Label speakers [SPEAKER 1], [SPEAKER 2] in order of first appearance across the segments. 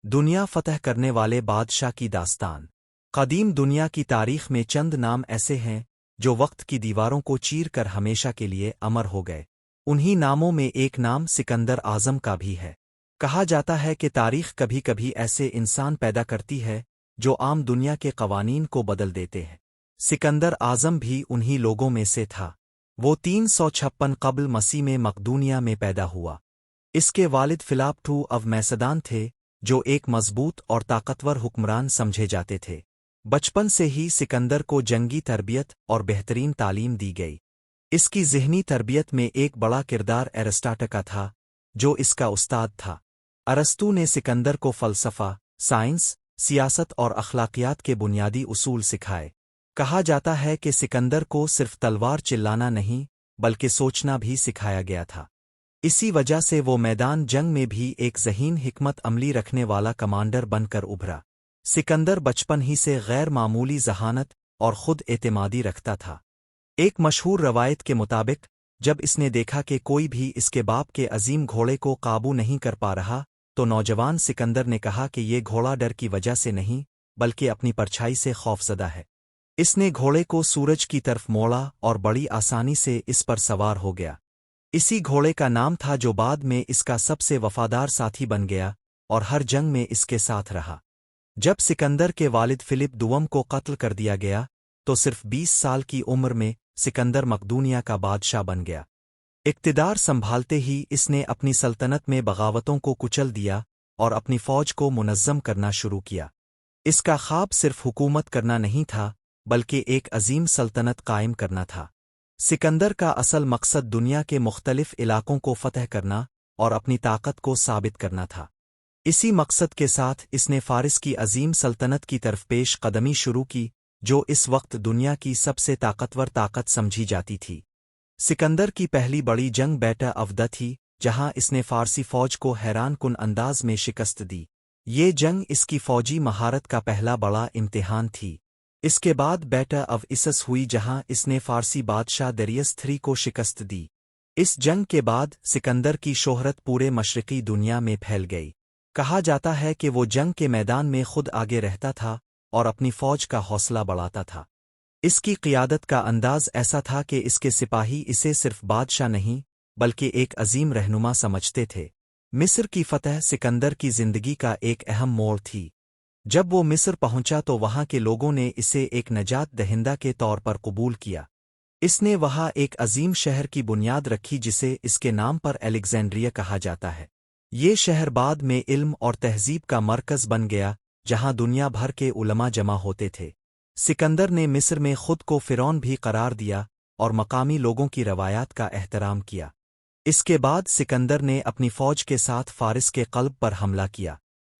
[SPEAKER 1] دنیا فتح کرنے والے بادشاہ کی داستان۔ قدیم دنیا کی تاریخ میں چند نام ایسے ہیں جو وقت کی دیواروں کو چیر کر ہمیشہ کے لیے امر ہو گئے۔ انہی ناموں میں ایک نام سکندر اعظم کا بھی ہے۔ کہا جاتا ہے کہ تاریخ کبھی کبھی ایسے انسان پیدا کرتی ہے جو عام دنیا کے قوانین کو بدل دیتے ہیں۔ سکندر اعظم بھی انہی لوگوں میں سے تھا۔ وہ 356 قبل مسیح میں مقدونیہ میں پیدا ہوا۔ اس کے والد فلاپ آف میسدان تھے جو ایک مضبوط اور طاقتور حکمران سمجھے جاتے تھے۔ بچپن سے ہی سکندر کو جنگی تربیت اور بہترین تعلیم دی گئی۔ اس کی ذہنی تربیت میں ایک بڑا کردار ارسطاٹل کا تھا جو اس کا استاد تھا۔ ارسطو نے سکندر کو فلسفہ، سائنس، سیاست اور اخلاقیات کے بنیادی اصول سکھائے۔ کہا جاتا ہے کہ سکندر کو صرف تلوار چلانا نہیں بلکہ سوچنا بھی سکھایا گیا تھا۔ اسی وجہ سے وہ میدان جنگ میں بھی ایک ذہین حکمت عملی رکھنے والا کمانڈر بن کر ابھرا۔ سکندر بچپن ہی سے غیر معمولی ذہانت اور خود اعتمادی رکھتا تھا۔ ایک مشہور روایت کے مطابق جب اس نے دیکھا کہ کوئی بھی اس کے باپ کے عظیم گھوڑے کو قابو نہیں کر پا رہا تو نوجوان سکندر نے کہا کہ یہ گھوڑا ڈر کی وجہ سے نہیں بلکہ اپنی پرچھائی سے خوفزدہ ہے۔ اس نے گھوڑے کو سورج کی طرف موڑا اور بڑی آسانی سے اس پر سوار ہو گیا۔ اسی گھوڑے کا نام تھا جو بعد میں اس کا سب سے وفادار ساتھی بن گیا اور ہر جنگ میں اس کے ساتھ رہا۔ جب سکندر کے والد فلپ دوم کو قتل کر دیا گیا تو صرف 20 سال کی عمر میں سکندر مقدونیہ کا بادشاہ بن گیا۔ اقتدار سنبھالتے ہی اس نے اپنی سلطنت میں بغاوتوں کو کچل دیا اور اپنی فوج کو منظم کرنا شروع کیا۔ اس کا خواب صرف حکومت کرنا نہیں تھا بلکہ ایک عظیم سلطنت قائم کرنا تھا۔ سکندر کا اصل مقصد دنیا کے مختلف علاقوں کو فتح کرنا اور اپنی طاقت کو ثابت کرنا تھا۔ اسی مقصد کے ساتھ اس نے فارس کی عظیم سلطنت کی طرف پیش قدمی شروع کی جو اس وقت دنیا کی سب سے طاقتور طاقت سمجھی جاتی تھی۔ سکندر کی پہلی بڑی جنگ بیٹا افدا تھی جہاں اس نے فارسی فوج کو حیران کن انداز میں شکست دی۔ یہ جنگ اس کی فوجی مہارت کا پہلا بڑا امتحان تھی۔ اس کے بعد بیٹا آف اسس ہوئی جہاں اس نے فارسی بادشاہ دریس III کو شکست دی۔ اس جنگ کے بعد سکندر کی شہرت پورے مشرقی دنیا میں پھیل گئی۔ کہا جاتا ہے کہ وہ جنگ کے میدان میں خود آگے رہتا تھا اور اپنی فوج کا حوصلہ بڑھاتا تھا۔ اس کی قیادت کا انداز ایسا تھا کہ اس کے سپاہی اسے صرف بادشاہ نہیں بلکہ ایک عظیم رہنما سمجھتے تھے۔ مصر کی فتح سکندر کی زندگی کا ایک اہم موڑ تھی۔ جب وہ مصر پہنچا تو وہاں کے لوگوں نے اسے ایک نجات دہندہ کے طور پر قبول کیا۔ اس نے وہاں ایک عظیم شہر کی بنیاد رکھی جسے اس کے نام پر الیگزینڈریا کہا جاتا ہے۔ یہ شہر بعد میں علم اور تہذیب کا مرکز بن گیا جہاں دنیا بھر کے علماء جمع ہوتے تھے۔ سکندر نے مصر میں خود کو فرعون بھی قرار دیا اور مقامی لوگوں کی روایات کا احترام کیا۔ اس کے بعد سکندر نے اپنی فوج کے ساتھ فارس کے قلب پر حملہ کیا۔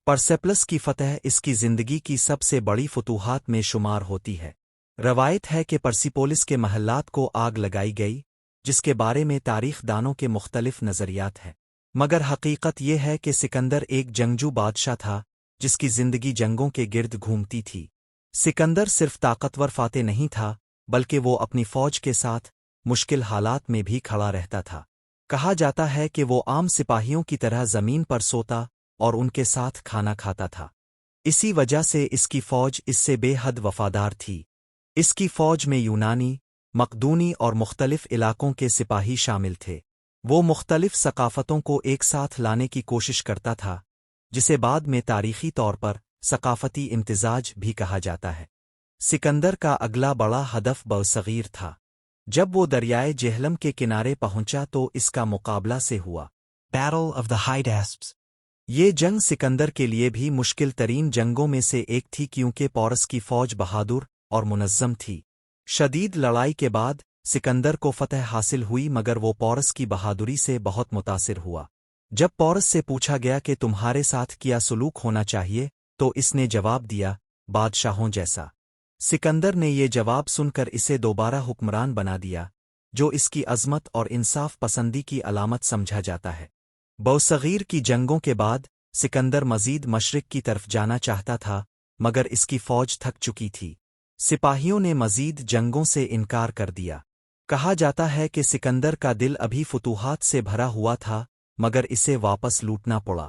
[SPEAKER 1] پرسیپلس کی فتح اس کی زندگی کی سب سے بڑی فتوحات میں شمار ہوتی ہے۔ روایت ہے کہ پرسیپولس کے محلات کو آگ لگائی گئی جس کے بارے میں تاریخ دانوں کے مختلف نظریات ہیں، مگر حقیقت یہ ہے کہ سکندر ایک جنگجو بادشاہ تھا جس کی زندگی جنگوں کے گرد گھومتی تھی۔ سکندر صرف طاقتور فاتح نہیں تھا بلکہ وہ اپنی فوج کے ساتھ مشکل حالات میں بھی کھڑا رہتا تھا۔ کہا جاتا ہے کہ وہ عام سپاہیوں کی طرح زمین پر سوتا اور ان کے ساتھ کھانا کھاتا تھا۔ اسی وجہ سے اس کی فوج اس سے بے حد وفادار تھی۔ اس کی فوج میں یونانی، مقدونی اور مختلف علاقوں کے سپاہی شامل تھے۔ وہ مختلف ثقافتوں کو ایک ساتھ لانے کی کوشش کرتا تھا جسے بعد میں تاریخی طور پر ثقافتی امتزاج بھی کہا جاتا ہے۔ سکندر کا اگلا بڑا ہدف بوصغیر تھا۔ جب وہ دریائے جہلم کے کنارے پہنچا تو اس کا مقابلہ سے ہوا۔ Battle of the Hydaspes. یہ جنگ سکندر کے لیے بھی مشکل ترین جنگوں میں سے ایک تھی کیونکہ پورس کی فوج بہادر اور منظم تھی۔ شدید لڑائی کے بعد سکندر کو فتح حاصل ہوئی مگر وہ پورس کی بہادری سے بہت متاثر ہوا۔ جب پورس سے پوچھا گیا کہ تمہارے ساتھ کیا سلوک ہونا چاہیے تو اس نے جواب دیا، بادشاہوں جیسا۔ سکندر نے یہ جواب سن کر اسے دوبارہ حکمران بنا دیا جو اس کی عظمت اور انصاف پسندی کی علامت سمجھا جاتا ہے۔ بوصغیر کی جنگوں کے بعد سکندر مزید مشرق کی طرف جانا چاہتا تھا مگر اس کی فوج تھک چکی تھی۔ سپاہیوں نے مزید جنگوں سے انکار کر دیا۔ کہا جاتا ہے کہ سکندر کا دل ابھی فتوحات سے بھرا ہوا تھا مگر اسے واپس لوٹنا پڑا۔